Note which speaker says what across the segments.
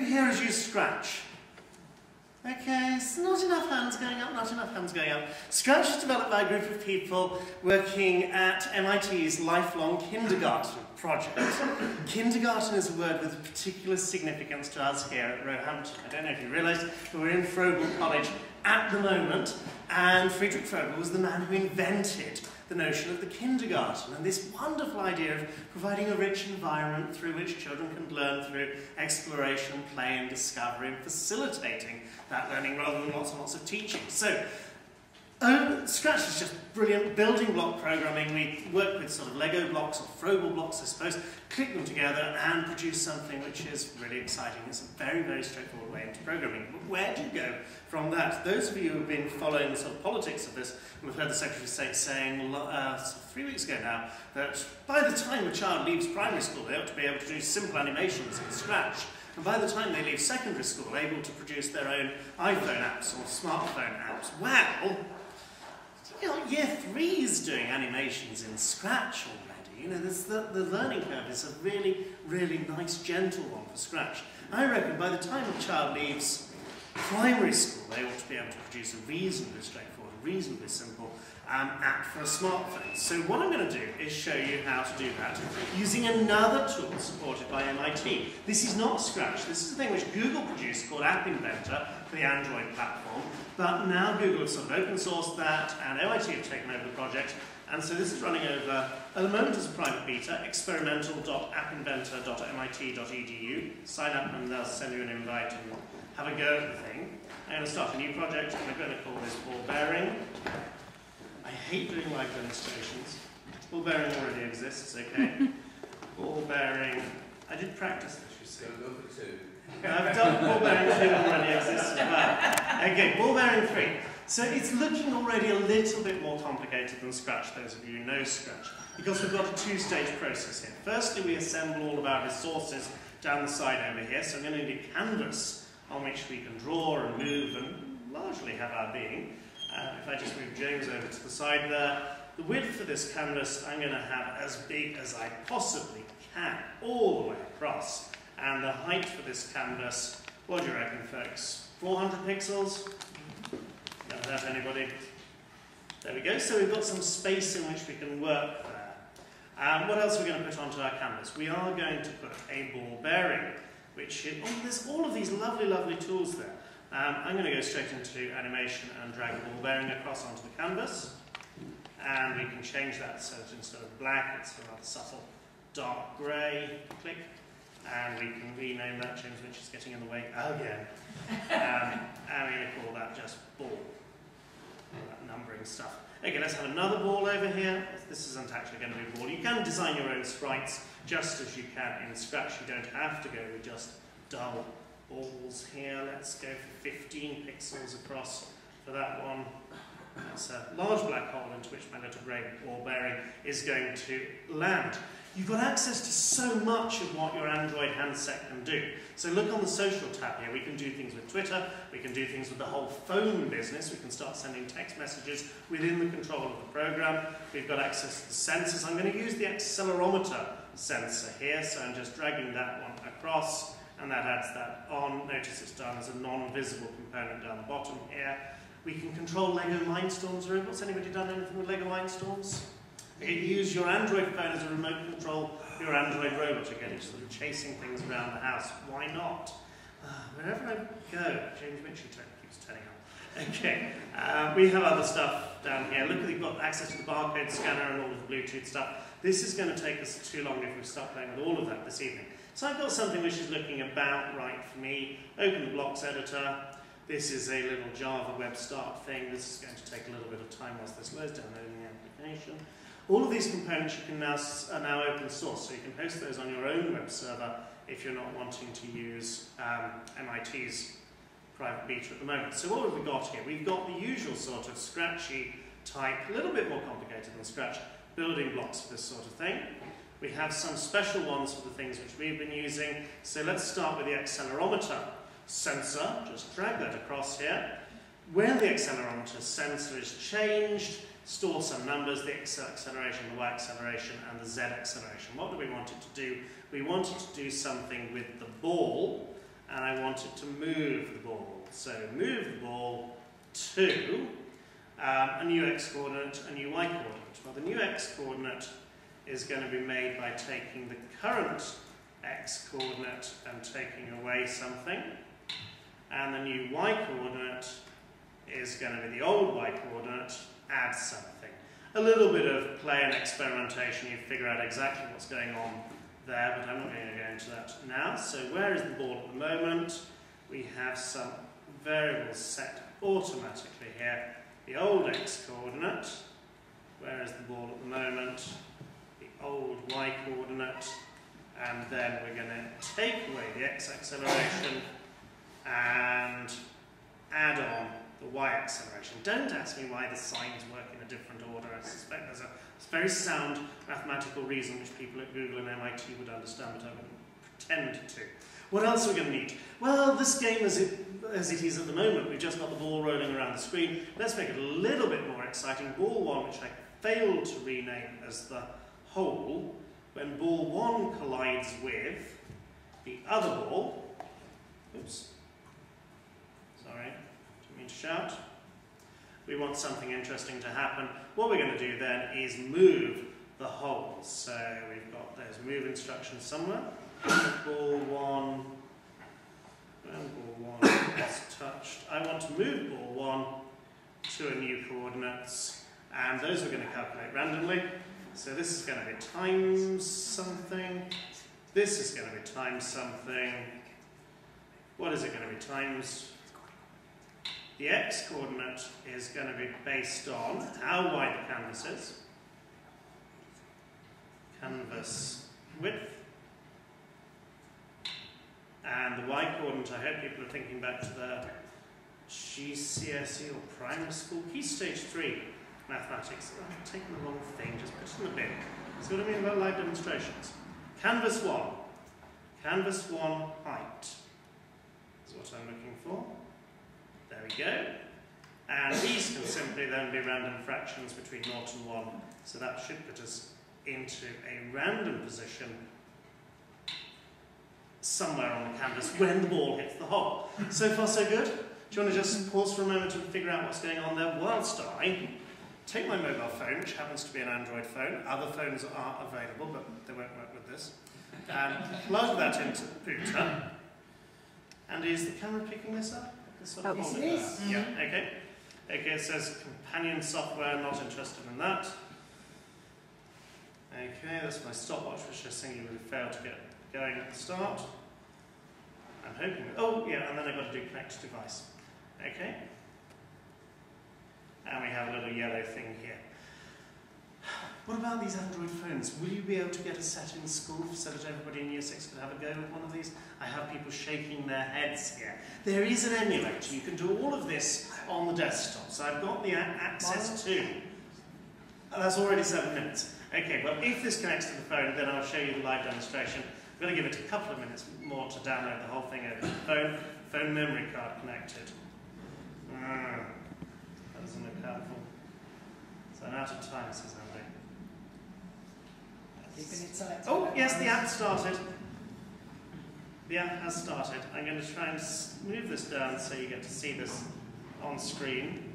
Speaker 1: here has used Scratch? Okay, so not enough hands going up, not enough hands going up. Scratch was developed by a group of people working at MIT's Lifelong Kindergarten project. Kindergarten is a word with particular significance to us here at Roehampton. I don't know if you realised, but we're in Frobel College at the moment, and Friedrich Frobel was the man who invented the notion of the kindergarten and this wonderful idea of providing a rich environment through which children can learn through exploration, play and discovery, and facilitating that learning rather than lots and lots of teaching. So, Scratch is just brilliant building block programming. We work with sort of Lego blocks or Frobel blocks, I suppose, click them together and produce something which is really exciting. It's a very, very straightforward way into programming. But where do you go from that? Those of you who have been following the sort of politics of this will have heard the Secretary of State saying 3 weeks ago now that by the time a child leaves primary school, they ought to be able to do simple animations in Scratch. And by the time they leave secondary school, able to produce their own iPhone apps or smartphone apps. Well, you know, year 3 is doing animations in Scratch already. You know, the learning curve is a really, really nice, gentle one for Scratch. I reckon by the time a child leaves primary school, they ought to be able to produce a reasonably straightforward, reasonably simple app for a smartphone. So what I'm going to do is show you how to do that using another tool supported by MIT. This is not Scratch. This is a thing which Google produced called App Inventor for the Android platform. But now Google has sort of open sourced that, and MIT have taken over the project. And so this is running over, at the moment as a private beta, experimental.appinventor.mit.edu. Sign up and they'll send you an invite and have a go at the thing. I'm going to start a new project, and we're going to call this ball bearing. I hate doing live demonstrations. Ball bearing already exists, okay? Ball bearing. I did practice this, you see. I've done ball bearing 2 already exists as well. Okay, ball bearing 3. So it's looking already a little bit more complicated than Scratch, those of you who know Scratch, because we've got a 2-stage process here. Firstly, we assemble all of our resources down the side over here, so I'm going to need a canvas on which we can draw and move and largely have our being. If I just move James over to the side there, the width for this canvas I'm going to have as big as I possibly can, all the way across. And the height for this canvas, what do you reckon, folks? 400 pixels? Don't hurt anybody. There we go. So we've got some space in which we can work there. What else are we going to put onto our canvas? We are going to put a ball bearing, which there's all of these lovely, lovely tools there. I'm going to go straight into animation and drag the ball bearing across onto the canvas. And we can change that so that instead of black, it's a rather subtle dark grey. Click. And we can rename that, James Lynch is getting in the way again. And we're going to call that just ball. All that numbering stuff. Okay, let's have another ball over here. This isn't actually going to be a ball. You can design your own sprites just as you can in Scratch. You don't have to go with just dull balls here. Let's go for 15 pixels across for that one. That's a large black hole into which my little grey ball bearing is going to land. You've got access to so much of what your Android handset can do. So look on the social tab here. We can do things with Twitter. We can do things with the whole phone business. We can start sending text messages within the control of the program. We've got access to the sensors. I'm going to use the accelerometer sensor here. So I'm just dragging that one across, and that adds that on. Notice it's done as a non-visible component down the bottom here. We can control Lego Mindstorms robots. Anybody done anything with Lego Mindstorms? You can use your Android phone as a remote control your Android robot again, sort of chasing things around the house. Why not? Wherever I go, James Mitchell keeps turning up. Okay, we have other stuff down here. Look, we've got access to the barcode scanner and all of the Bluetooth stuff. This is going to take us too long if we start playing with all of that this evening. So I've got something which is looking about right for me. Open the blocks editor. This is a little Java web start thing. This is going to take a little bit of time whilst this loads, downloading the application. All of these components you can are now open source, so you can host those on your own web server if you're not wanting to use MIT's private beta at the moment. So what have we got here? We've got the usual sort of Scratchy type, a little bit more complicated than Scratch, building blocks for this sort of thing. We have some special ones for the things which we've been using. So let's start with the accelerometer sensor. Just drag that across here. When the accelerometer sensor is changed, store some numbers, the X acceleration, the Y acceleration, and the Z acceleration. What do we want it to do? We want it to do something with the ball, and I want it to move the ball. So move the ball to a new x coordinate, a new y coordinate. Well, the new x coordinate is going to be made by taking the current x coordinate and taking away something, and the new y coordinate is going to be the old y coordinate, add something. A little bit of play and experimentation, you figure out exactly what's going on there, but I'm not going to go into that now. So where is the ball at the moment? We have some variables set automatically here. The old x coordinate, where is the ball at the moment? The old y coordinate, and then we're going to take away the x acceleration and add on the y acceleration. Don't ask me why the signs work in a different order. I suspect there's a very sound mathematical reason which people at Google and MIT would understand, but I wouldn't pretend to. What else are we going to need? Well, this game as it is at the moment, we've just got the ball rolling around the screen. Let's make it a little bit more exciting. Ball 1, which I failed to rename as the hole, when ball 1 collides with the other ball, oops, sorry, didn't mean to shout, we want something interesting to happen. What we're going to do then is move the hole. So we've got those move instructions somewhere. Ball 1, and ball 1 is touched. I want to move ball 1 to a new coordinates, and those we're going to calculate randomly. So this is going to be times something. This is going to be times something. What is it going to be times? The x coordinate is going to be based on how wide the canvas is. Canvas width. And the y coordinate, I hope people are thinking back to their GCSE or primary school, Key Stage 3 mathematics. Oh, I've taken the wrong thing, just put it in the bin. See what I mean about live demonstrations? Canvas 1. Canvas 1 height is what I'm looking for. There we go. And these can simply then be random fractions between 0 and 1. So that should put us into a random position somewhere on the canvas when the ball hits the hole. So far so good? Do you want to just pause for a moment and figure out what's going on there whilst I take my mobile phone, which happens to be an Android phone. Other phones are available, but they won't work with this. And plug that into the pooter. And is the camera picking this up?
Speaker 2: Yes, it is.
Speaker 1: Yeah, okay. Okay, it says companion software, not interested in that. Okay, that's my stopwatch, which I think you would have failed to get going at the start. I'm hoping, oh yeah, and then I've got to do connect to device. Okay. And we have a little yellow thing here. What about these Android phones? Will you be able to get a set in school so that everybody in Year 6 could have a go with one of these? I have people shaking their heads here. There is an emulator. You can do all of this on the desktop. So I've got the access to. That's already 7 minutes. Okay, well, if this connects to the phone, then I'll show you the live demonstration. I'm going to give it a couple of minutes more to download the whole thing over the phone. Phone memory card connected. That doesn't look helpful. So I'm out of time, says Andy. Oh, yes, the app started. The app has started. I'm going to try and move this down so you get to see this on screen.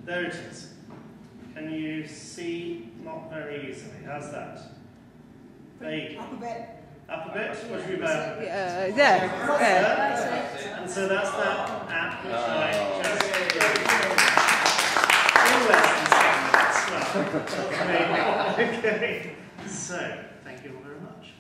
Speaker 1: There it is. Can you see? Not very easily. How's that? Vaguely.
Speaker 2: Up a bit.
Speaker 1: Up a bit? What should we about?
Speaker 2: There.
Speaker 1: And so that's that app which I just in less than 7 minutes. Well, okay. So, thank you all very much.